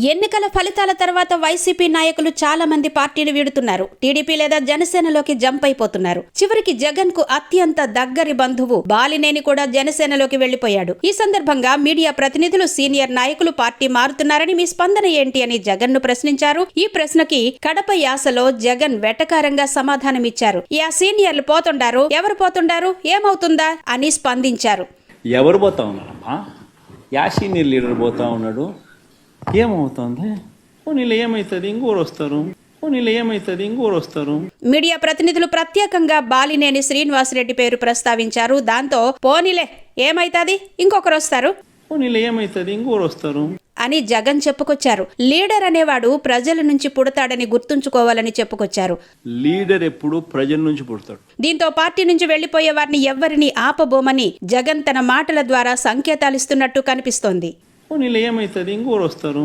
ఎన్నికల ఫలితాల తర్వాత వైసీపీ నాయకులు చాలా మంది పార్టీలు వీడుతున్నారు. టీడీపీ లేదా జనసేనలోకి జంప్ అయిపోతున్నారు. చివరికి జగన్ కు అత్యంత దగ్గరి బంధువు బాలినేని కూడా జనసేనలోకి వెళ్లిపోయాడు. ఈ సందర్భంగా మీడియా ప్రతినిధులు సీనియర్ నాయకులు పార్టీ మారుతున్నారని మీ స్పందన ఏంటి అని జగన్ ను ప్రశ్నించారు. ఈ ప్రశ్నకి కడప యాసలో జగన్ వెటకారంగా సమాధానమిచ్చారు. యా సీనియర్లు పోతుండారు, ఎవరు పోతుండారు, ఏమవుతుందా అని స్పందించారు. ఎవరు పోతా ఉన్నారమ్మా? యా సీనియర్ లీడర్ పోతా ఉన్నాడు, ఏమవుతుంది? నీళ్ళు ఏమవుతుంది, ఇంకోరు వస్తారు. మీడియా ప్రతినిధులు ప్రత్యేకంగా బాలినేని శ్రీనివాసరెడ్డి పేరు ప్రస్తావించారు. దాంతో పోనీలే ఏమైతాది, ఇంకొకరు వస్తారు అని జగన్ చెప్పుకొచ్చారు. లీడర్ అనేవాడు ప్రజల నుంచి పుడతాడని గుర్తుంచుకోవాలని చెప్పుకొచ్చారు. లీడర్ ఎప్పుడు ప్రజల నుంచి పుడతాడు. దీంతో పార్టీ నుంచి వెళ్లిపోయే వారిని ఎవ్వరిని ఆపబోమని జగన్ తన మాటల ద్వారా సంకేతాలిస్తున్నట్టు కనిపిస్తోంది. నీళ్ళు ఏమవుతుంది, ఇంకోరు వస్తారు.